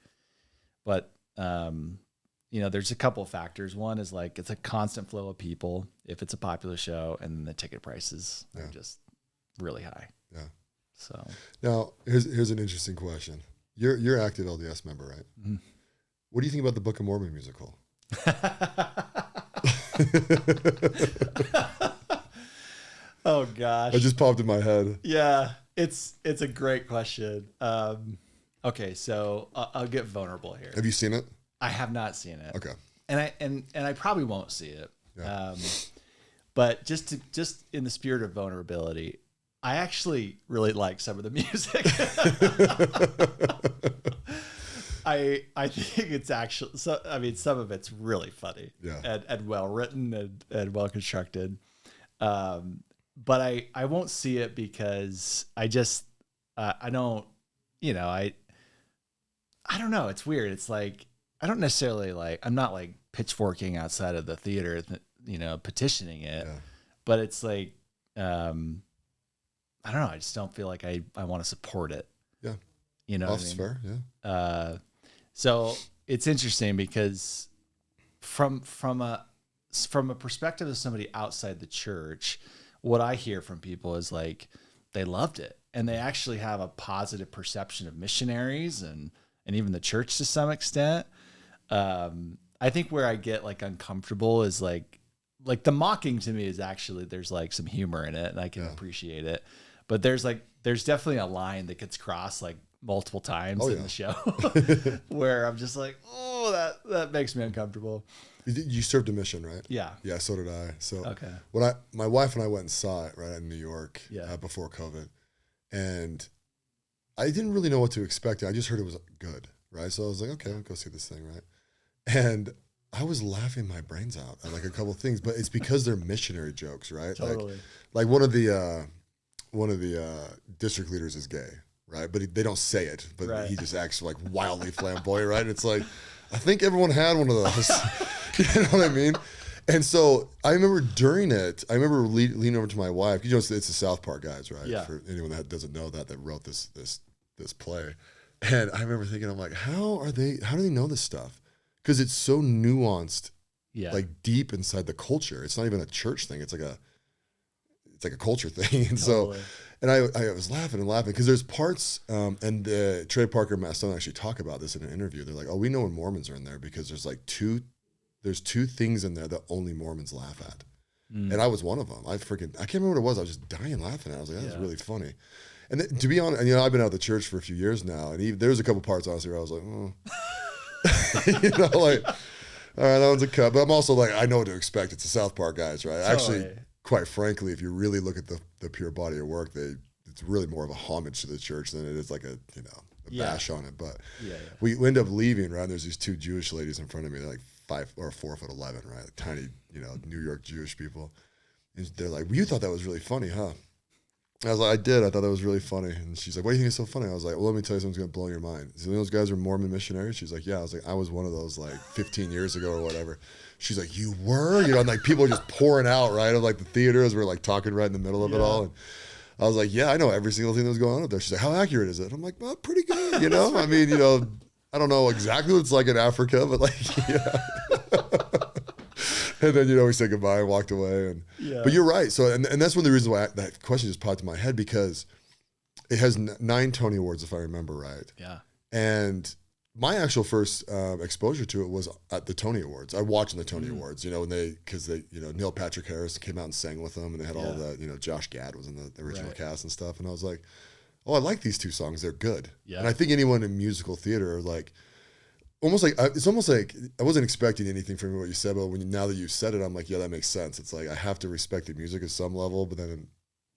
But, you know, there's a couple of factors. One is like, it's a constant flow of people if it's a popular show, and the ticket prices are just really high. Yeah. So now here's an interesting question. You're active LDS member, right? Mm-hmm. What do you think about the Book of Mormon musical? Oh gosh. It just popped in my head. Yeah. It's a great question. Okay, so I'll get vulnerable here. Have you seen it? I have not seen it. Okay. And I probably won't see it. Yeah. But just in the spirit of vulnerability, I actually really like some of the music. I think it's actually some of it's really funny. Yeah. And well written and well constructed. But I won't see it because I just I don't, you know, I don't know. It's weird. It's like, I don't necessarily I'm not like pitchforking outside of the theater, you know, petitioning it, but it's like, I don't know. I just don't feel like I want to support it. Yeah. You know, that's fair. Yeah. So it's interesting because from a perspective of somebody outside the church, what I hear from people is like, they loved it. And they actually have a positive perception of missionaries and even the church to some extent. I think where I get like uncomfortable is like the mocking to me is actually, there's like some humor in it and I can appreciate it. But there's definitely a line that gets crossed like multiple times in the show where I'm just like, oh, that makes me uncomfortable. You served a mission, right? Yeah. Yeah, so did I. So okay. When my wife and I went and saw it right in New York before COVID, and I didn't really know what to expect. I just heard it was good, right? So I was like, okay, I'll go see this thing, right? And I was laughing my brains out at like a couple of things, but it's because they're missionary jokes, right? Totally. Like one of the district leaders is gay, right? But they don't say it, but he just acts like wildly flamboyant, right? And it's like, I think everyone had one of those. You know what I mean? And so I remember during it, leaning over to my wife. You know, it's the South Park guys, right? Yeah. For anyone that doesn't know that wrote this play. And I remember thinking, I'm like, how do they know this stuff? Because it's so nuanced, like deep inside the culture. It's not even a church thing. It's like a culture thing. And totally. And I was laughing because there's parts, and Trey Parker and Matt Stone actually talk about this in an interview. They're like, oh, we know when Mormons are in there because there's two things in there that only Mormons laugh at. And I was one of them. I can't remember what it was. I was just dying laughing at it. I was like, that's really funny. And to be honest, you know, I've been out of the church for a few years now, and there was a couple parts, honestly, where I was like, oh. You know, like, all right, that one's a cut. But I'm also like, I know what to expect. It's the South Park guys, right? Totally. Actually quite frankly, if you really look at the pure body of work, it's really more of a homage to the church than it is like a bash on it. But we end up leaving, right? And there's these two Jewish ladies in front of me. They're like 4'11", right? Like tiny, New York Jewish people. And they're like, well, you thought that was really funny, huh? I was like, I did. I thought that was really funny. And she's like, why do you think it's so funny? I was like, well, let me tell you something's going to blow your mind. So those guys are Mormon missionaries? She's like, yeah. I was like, I was one of those like 15 years ago or whatever. She's like, you were? And like people are just pouring out, right? Of like the theater as we're like talking right in the middle of it all. And I was like, yeah, I know every single thing that was going on up there. She's like, how accurate is it? I'm like, well, pretty good, I mean, I don't know exactly what it's like in Africa, but like, yeah. And then, we said goodbye and walked away. But you're right. So, and that's one of the reasons why that question just popped in my head, because it has 9 Tony Awards, if I remember right. Yeah. And my actual first exposure to it was at the Tony Awards. I watched the Tony Awards, because Neil Patrick Harris came out and sang with them, and they had all the, Josh Gad was in the original cast and stuff. And I was like, oh, I like these 2 songs. They're good. Yeah. And I think anyone in musical theater, like, it's almost like I wasn't expecting anything from what you said, but now that you've said it, I'm like, yeah, that makes sense. It's like I have to respect the music at some level, but then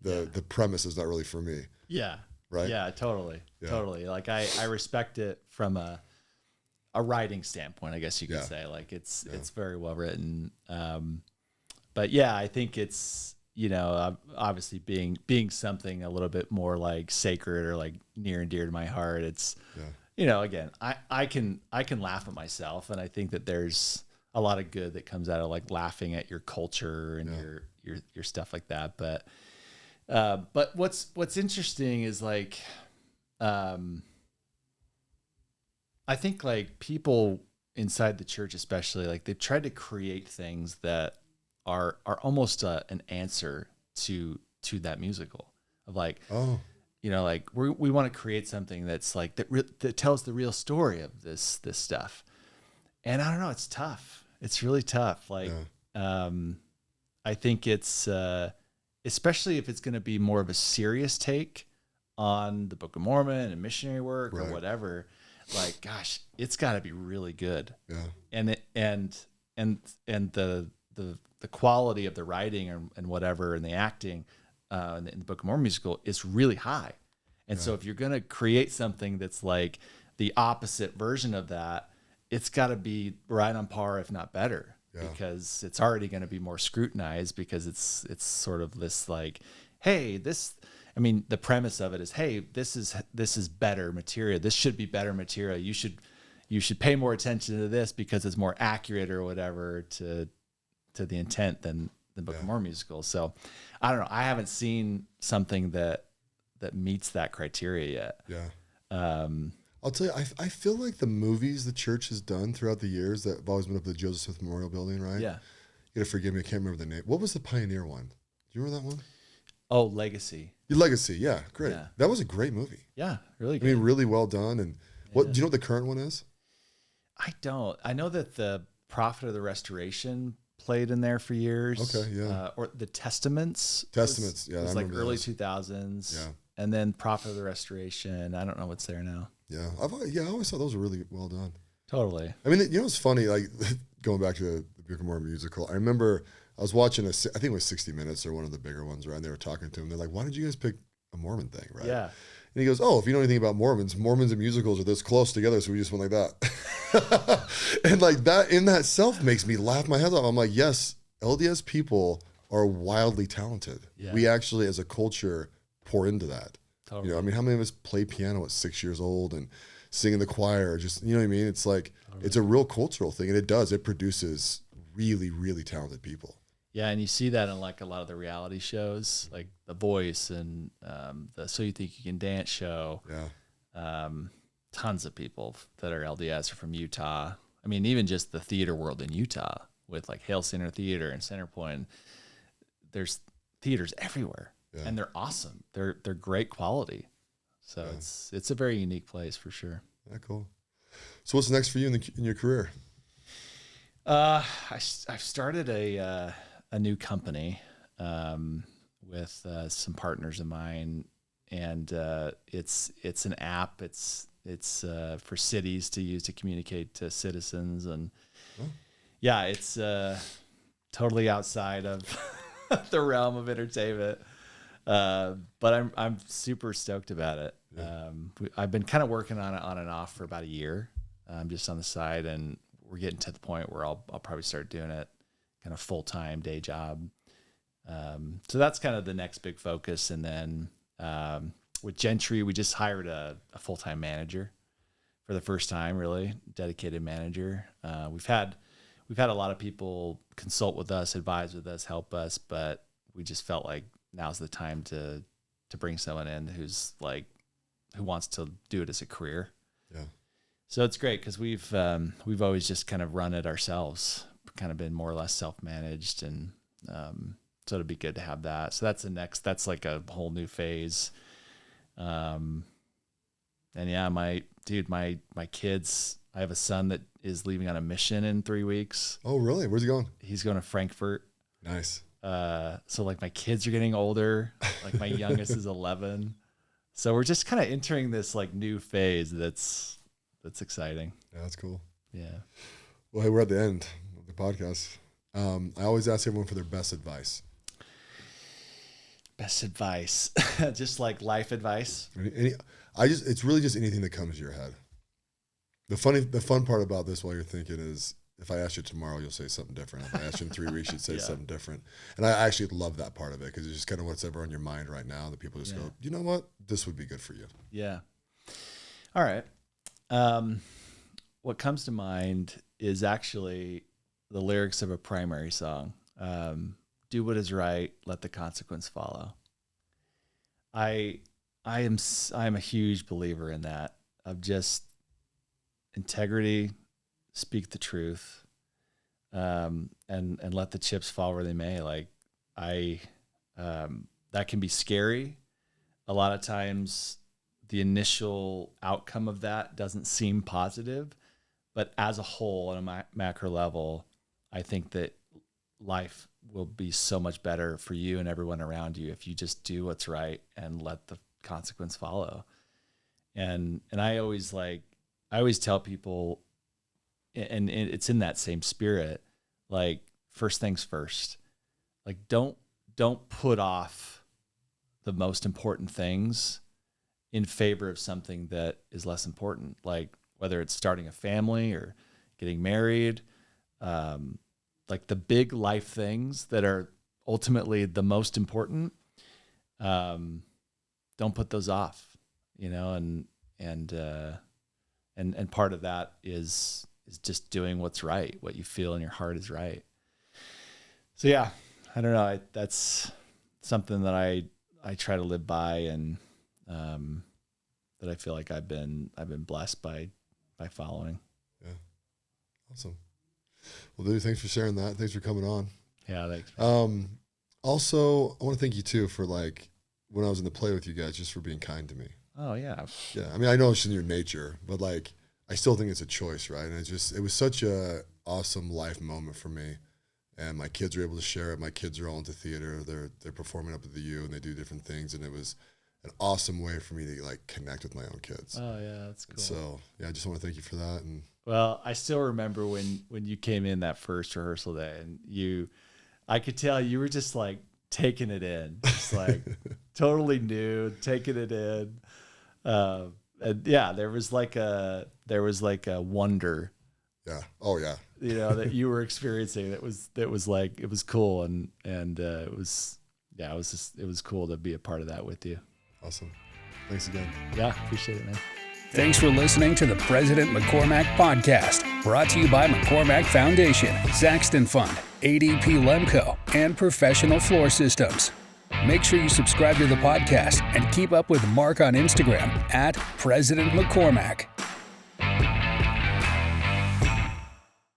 the premise is not really for me. Yeah. Right. Yeah, totally. Yeah. Totally. Like I respect it from a writing standpoint, I guess you could say. Like it's very well written. But yeah, I think it's, obviously being something a little bit more like sacred or like near and dear to my heart. It's, again, I can laugh at myself, and I think that there's a lot of good that comes out of like laughing at your culture and your stuff like that. But what's interesting is like, I think like people inside the church, especially, like they've tried to create things that are almost an answer to that musical of like, like we want to create something that's like that tells the real story of this stuff. And I don't know, it's tough. It's really tough. Like, I think it's, especially if it's going to be more of a serious take on the Book of Mormon and missionary work or whatever, like, gosh, it's got to be really good. Yeah. And the quality of the writing and whatever, and the acting, in the Book of Mormon musical is really high. And so if you're going to create something that's like the opposite version of that, it's got to be right on par, if not better, because it's already going to be more scrutinized, because it's sort of this like, hey, the premise of it is, hey, this is better material. This should be better material. You should pay more attention to this because it's more accurate or whatever to the intent than the Book of Mormon musical. So I don't know. I haven't seen something that meets that criteria yet. Yeah. I'll tell you, I feel like the movies the church has done throughout the years that have always been up at the Joseph Smith Memorial Building, right? Yeah. You gotta forgive me, I can't remember the name. What was the Pioneer one? Do you remember that one? Oh, Legacy. Legacy, yeah, great. Yeah. That was a great movie. Yeah, really good. I mean, really well done. And do you know what the current one is? I don't. I know that the Prophet of the Restoration played in there for years. Okay, yeah. Or the Testaments. It was like early 2000s. Yeah. And then Prophet of the Restoration. I don't know what's there now. Yeah. I always thought those were really well done. Totally. I mean, it's funny, like going back to the Book of Mormon musical, I remember I was watching I think it was 60 Minutes or one of the bigger ones, right? And they were talking to him. They're like, why did you guys pick a Mormon thing, right? Yeah. And he goes, oh, if you know anything about Mormons and musicals are this close together, so we just went like that. And like that in that self makes me laugh my head off. I'm like, yes, LDS people are wildly talented. Yeah. We actually, as a culture, pour into that. Totally. I mean, how many of us play piano at 6 years old and sing in the choir? Just, you know what I mean? It's like, it's a real cultural thing, and it produces really, really talented people. Yeah, and you see that in like a lot of the reality shows, like The Voice and the So You Think You Can Dance show. Yeah. Tons of people that are LDS are from Utah. I mean, even just the theater world in Utah with like Hale Center Theater and Centerpoint. There's theaters everywhere, and they're awesome. They're great quality. So it's a very unique place for sure. Yeah, cool. So what's next for you in your career? I've started a new company with some partners of mine, and it's an app. It's for cities to use to communicate to citizens, and it's totally outside of the realm of entertainment. But I'm super stoked about it. Yeah. I've been kind of working on it on and off for about a year, just on the side, and we're getting to the point where I'll probably start doing it kind of full-time day job. So that's kind of the next big focus. And then with Gentry, we just hired a full-time manager for the first time, really dedicated manager. We've had a lot of people consult with us, advise with us, help us, but we just felt like now's the time to bring someone in who wants to do it as a career. Yeah. So it's great because we've always just kind of run it ourselves, kind of been more or less self-managed, and so it'd be good to have that. So that's like a whole new phase. And yeah, my kids, I have a son that is leaving on a mission in 3 weeks. Oh, really? Where's he going? He's going to Frankfurt. Nice. So like my kids are getting older, like my youngest is 11. So we're just kind of entering this like new phase that's exciting. Yeah, that's cool. Yeah. Well, hey, we're at the end of the podcast. I always ask everyone for their best advice. Best advice, just like life advice. It's really just anything that comes to your head. The fun part about this while you're thinking is, if I ask you tomorrow, you'll say something different. If I ask you in 3 weeks, you'd say something different. And I actually love that part of it, because it's just kind of what's ever on your mind right now that people just go, you know what? This would be good for you. Yeah. All right. What comes to mind is actually the lyrics of a Primary song. Do what is right, let the consequence follow. I am a huge believer in that, of just integrity, speak the truth, and let the chips fall where they may. Like that can be scary. A lot of times the initial outcome of that doesn't seem positive, but as a whole, on a macro level, I think that life will be so much better for you and everyone around you if you just do what's right and let the consequence follow. And I always tell people, and it's in that same spirit, like, first things first. Like, don't put off the most important things in favor of something that is less important. Like, whether it's starting a family or getting married, like the big life things that are ultimately the most important, don't put those off, and part of that is just doing what's right, what you feel in your heart is right. So yeah, I don't know. That's something that I try to live by, and that I feel like I've been blessed by following. Yeah. Awesome. Well, dude, thanks for sharing that. Thanks for coming on. Yeah, thanks. Also, I want to thank you too for, like, when I was in the play with you guys, just for being kind to me. Oh yeah. Yeah. I mean, I know it's in your nature, but like, I still think it's a choice, right? And it was such a awesome life moment for me. And my kids were able to share it. My kids are all into theater. They're performing up at the U, and they do different things. And it was an awesome way for me to, like, connect with my own kids. Oh yeah, that's cool. And so yeah, I just want to thank you for that. And well, I still remember when you came in that first rehearsal day, and I could tell you were just like taking it in, just like totally new, taking it in. And yeah, there was like a wonder. Yeah. Oh yeah. That you were experiencing. That was like, it was cool. And it was cool to be a part of that with you. Awesome. Thanks again. Yeah. Appreciate it, man. Thanks for listening to the President McCormack Podcast, brought to you by McCormack Foundation, Saxton Fund, ADP Lemco, and Professional Floor Systems. Make sure you subscribe to the podcast and keep up with Mark on Instagram @President McCormack.